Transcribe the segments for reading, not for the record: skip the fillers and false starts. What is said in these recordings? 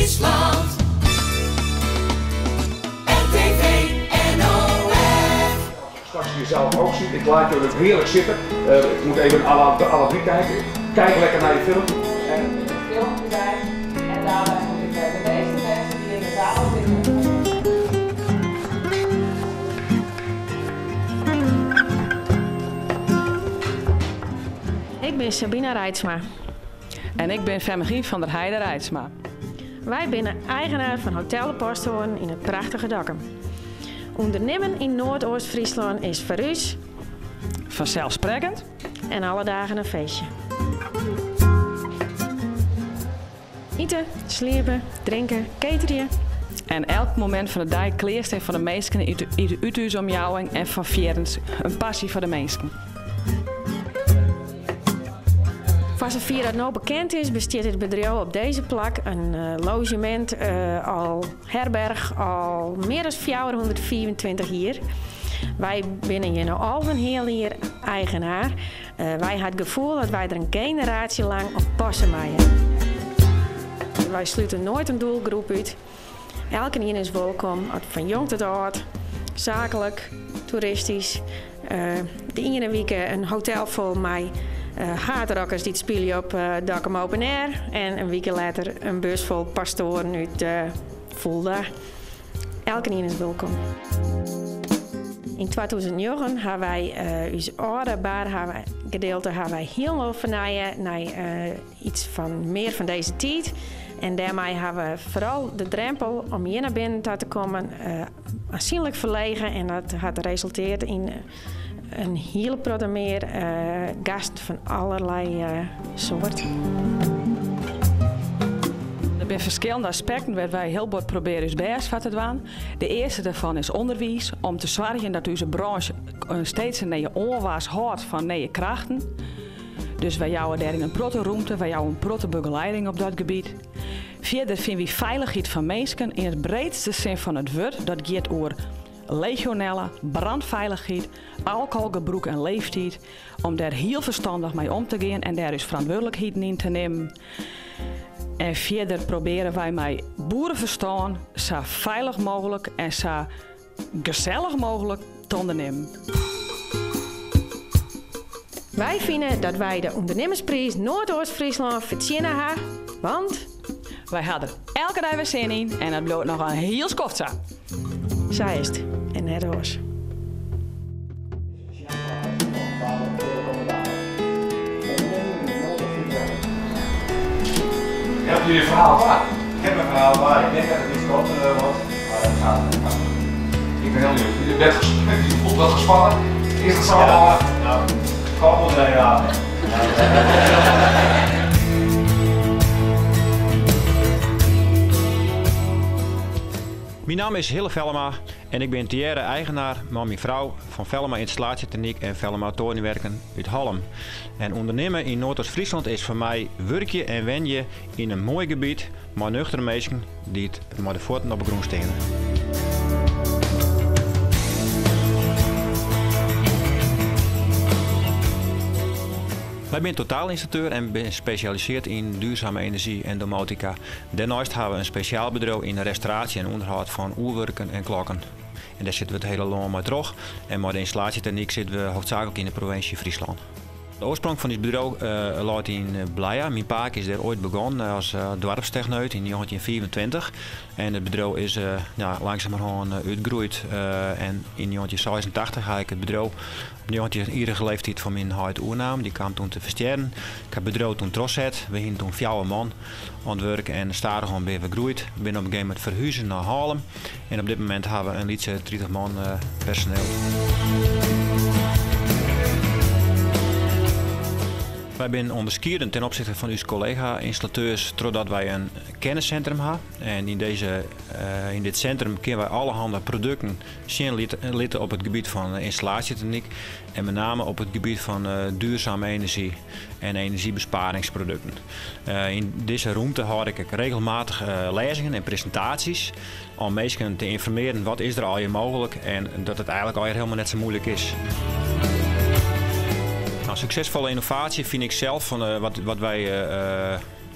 Friesland. RTV NOS. Straks je zelf ook ziet, ik laat jullie heerlijk zitten. Ik moet even alle drie kijken. Kijk lekker naar je film. En de film zijn. En daarbij moet ik de meeste mensen die in de zaal zitten. Ik ben Sabina Reitsma. En ik ben Femke van der Heide Reitsma. Wij zijn eigenaar van Hotel de Posthoorn in het prachtige Dokkum. Ondernemen in Noordoost-Friesland is voor ons Vanzelfsprekend. en alle dagen een feestje. Eten, sliepen, drinken, cateren. En elk moment van de dag kleerst en van de mensen uit uw omjouwing en van vierens een passie voor de mensen. Voor zover dat nou bekend is, bestaat het bedrijf op deze plek een logement, al herberg, al meer dan 424 jaar. Wij binnen hier nou al een heel jaar eigenaar. Wij hadden het gevoel dat wij er een generatie lang op passen maaien. Wij sluiten nooit een doelgroep uit. Elke ieder is welkom, van jong tot oud, zakelijk, toeristisch. De ene week een hotel vol met hardrockers die spelen op Dokkum Open Air. En een week later een bus vol pastoren uit Fulda. Elke ieder is welkom. In 2009 hebben wij ons oude bargedeelte heel vernaaien naar iets van meer van deze tijd. En daarmee hebben we vooral de drempel om hier naar binnen te komen aanzienlijk verlegen. En dat had resulteerd in een heel protte meer gasten van allerlei soorten. Er zijn verschillende aspecten waar wij heel goed proberen ons best van te doen. De eerste daarvan is onderwijs, om te zorgen dat onze branche steeds een nieuwe onwaars houdt van nieuwe krachten. Dus wij jouwen daar in een protte ruimte, wij jouwen een protte begeleiding op dat gebied. Verder vinden we veiligheid van mensen in het breedste zin van het woord. Dat gaat over legionella, brandveiligheid, alcoholgebruik en leeftijd. Om daar heel verstandig mee om te gaan en daar dus verantwoordelijkheid in te nemen. En verder proberen wij met boerenverstand zo veilig mogelijk en zo gezellig mogelijk te ondernemen. Wij vinden dat wij de ondernemersprijs Noordoost-Friesland verdienen hebben, want wij hadden elke dag weer zin in en het bloot nog een heel skoft zo. zij is het en net hoors. Hebben jullie een verhaal waar? Ik heb een verhaal waar. Ik denk dat het iets korter wordt, maar dat gaat niet. Ik ben heel benieuwd. Je voelt wel gespannen. Eerst het zal Ja, nou, kom op er aan. Mijn naam is Hille Vellema en ik ben Thierry eigenaar met mijn vrouw van Vellema Installatietechniek en Vellema Torenwerken uit Halm. En ondernemen in Noordoost-Friesland is voor mij werkje en wenje in een mooi gebied met nuchtere mensen die het met de voeten op de grond staan. Wij zijn totaalinstallateur en ben gespecialiseerd in duurzame energie en domotica. Daarnaast hebben we een speciaal bedrijf in de restauratie en onderhoud van oerwerken en klokken. En daar zitten we het hele land mee terug. En met de installatietechniek zitten we hoofdzakelijk in de provincie Friesland. De oorsprong van dit bedrijf ligt in Blaja. Mijn pa is daar ooit begonnen als dorpstechneut in 1924. En het bedrijf is langzamerhand uitgegroeid. En in 1986 heb ik het bedrijf op 19-jarige leeftijd van mijn huid oernaam. Die kwam toen te versterren. Ik heb het bedrijf toen trotzet. We hingen toen 4 man aan het werk en stadig aan ben we gegroeid. Ik ben op een gegeven moment verhuizen naar Haarlem. En op dit moment hebben we een liedje 30 man personeel. Wij zijn onderscheiden ten opzichte van onze collega-installateurs doordat wij een kenniscentrum hebben. En in dit centrum kunnen wij allerhande producten zien litten op het gebied van installatietechniek. En met name op het gebied van duurzame energie en energiebesparingsproducten. In deze ruimte houd ik regelmatig lezingen en presentaties om mensen te informeren wat is er al je mogelijk en dat het eigenlijk al helemaal net zo moeilijk is. Succesvolle innovatie vind ik zelf van wat wij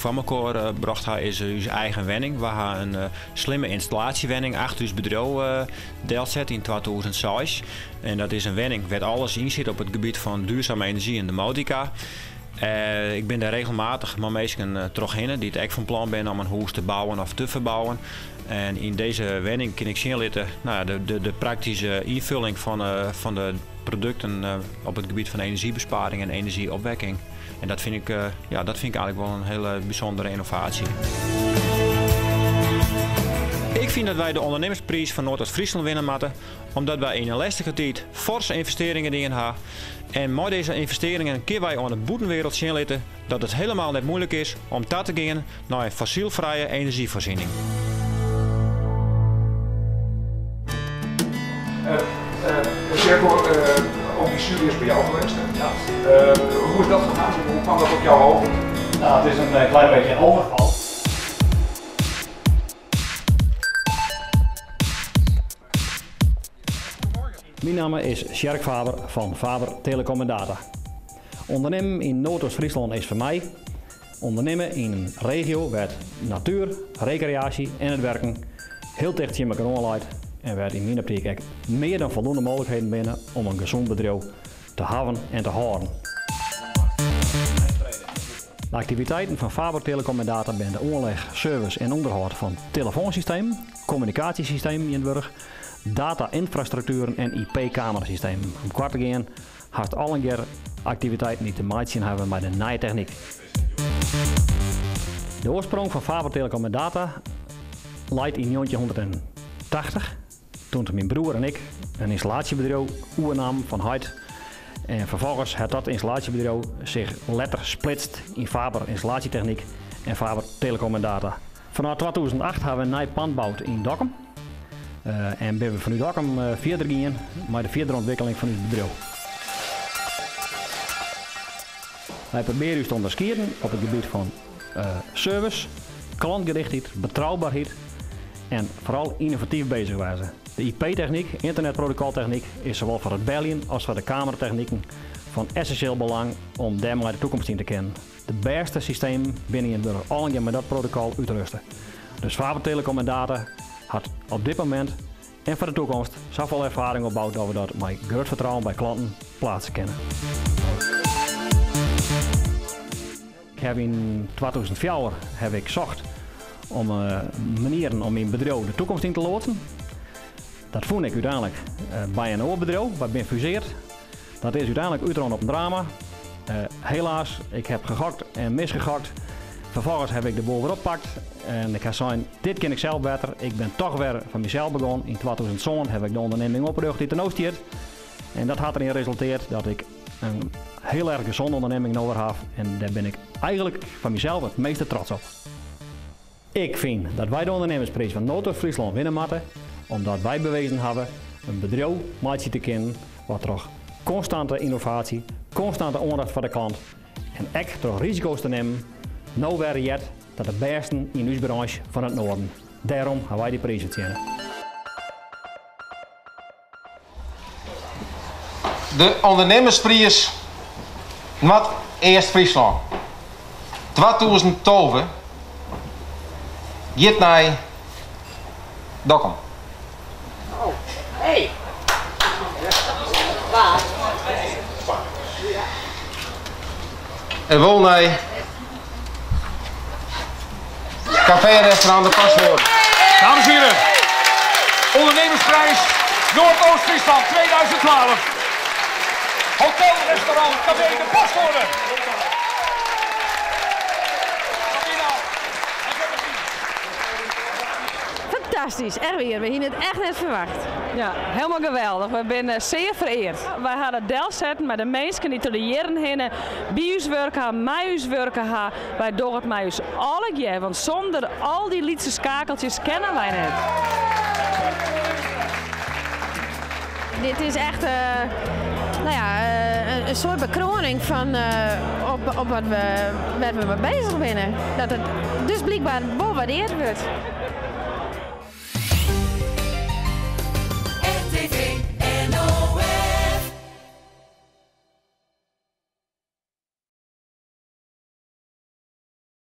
van elkaar bracht hij is onze eigen wenning. We hebben een slimme installatiewenning achter ons bedrijf deelzet in 2006. En dat is een wenning waar alles in zit op het gebied van duurzame energie en domotica. Ik ben daar regelmatig met mensen terugheen die het echt van plan zijn om een huis te bouwen of te verbouwen. En in deze wenning kan ik zien de praktische invulling van de producten op het gebied van energiebesparing en energieopwekking. En dat vind ik eigenlijk wel een hele bijzondere innovatie. Ik vind dat wij de ondernemersprijs van Noordoost-Friesland winnen moeten, omdat wij in een lastige tijd forse investeringen in hebben. En met deze investeringen kunnen wij aan de buitenwereld zien laten dat het helemaal niet moeilijk is om te gaan naar een fossielvrije energievoorziening. Serco, ook die studie is bij jou geweest. Hè? Ja. Hoe is dat gegaan? Hoe kwam dat op jou over? Nou, het is een klein beetje een overval. Mijn naam is Sjerk Faber van Faber Telecom en Data. Ondernemen in Noordoost-Friesland is voor mij ondernemen in een regio waar natuur, recreatie en het werken heel dicht in elkaar aanleidt en waar in mijn optiek ook meer dan voldoende mogelijkheden binnen om een gezond bedrijf te hebben en te houden. De activiteiten van Faber Telecom en Data zijn de aanleg, service en onderhoud van telefoonsystemen, communicatiesystemen in het burg, data-infrastructuren en IP-camerasystemen. Om kwart te gaan heeft al een keer activiteiten die te maken hebben met de nieuwe techniek. De oorsprong van Faber Telecom en Data leidt in 1980, toen mijn broer en ik een installatiebedrijf overnamen van Heid. En vervolgens heeft dat installatiebedrijf zich letterlijk splitst in Faber Installatietechniek en Faber Telecom en Data. Vanaf 2008 hebben we een nieuw pand gebouwd in Dokkum. En ben we van Dokkum verder gegaan met de verdere ontwikkeling van ons bedrijf. Wij proberen ons te onderscheiden op het gebied van service, klantgerichtheid, betrouwbaarheid en vooral innovatief bezig zijn. De IP-techniek, internetprotocoltechniek, is zowel voor het bellen als voor de kamertechnieken van essentieel belang om daarmee de toekomst in te kennen. De beste systeem binnen in de burger allemaal met dat protocol uitrusten. Dus Faber Telecom en Data had op dit moment en voor de toekomst zoveel ervaring opgebouwd dat we dat met groot vertrouwen bij klanten plaatsen kennen. Ik heb in 2004 gezocht om manieren om mijn bedrijf de toekomst in te loodsen. Dat vond ik uiteindelijk bij een oorbedrijf, bij Ben Fuseert. Dat is uiteindelijk uitgerold op een drama. Helaas, ik heb gegokt en misgegokt. Vervolgens heb ik de boel weer oppakt en ik heb gezegd, dit ken ik zelf beter. Ik ben toch weer van mezelf begonnen. In 2007 heb ik de onderneming opgericht die ten oosten. En dat had erin geresulteerd dat ik een heel erg gezonde onderneming nodig heb. En daar ben ik eigenlijk van mezelf het meeste trots op. Ik vind dat wij de ondernemersprijs van Noordoost-Friesland winnen moeten, omdat wij bewezen hebben een bedrijf maatje te kennen wat toch constante innovatie, constante aandacht voor de klant en echt toch risico's te nemen. Nou werden jet dat de beste in onze branche van het noorden. Daarom hebben wij die prijs gekregen. De ondernemersprijs met Eerst-Friesland 2012 gaat naar Dokkum. Oh, hey! Waar? En wil naar Café en Restaurant de Paswoorden. Dames en heren, ondernemersprijs Noordoost-Friesland 2012. Hotel, restaurant, café de Paswoorden. Fantastisch, echt weer. We hadden het echt net verwacht. Ja, helemaal geweldig. We zijn zeer vereerd. Wij hadden deel zetten met de mensen die tot de jaren heen bij ons werken, met ons werken. Wij doen het met ons alle jaar, want zonder al die lietse schakeltjes kennen wij niet. Dit is echt een soort bekroning van op wat we mee bezig zijn. Dat het dus blijkbaar wel waardeerd wordt.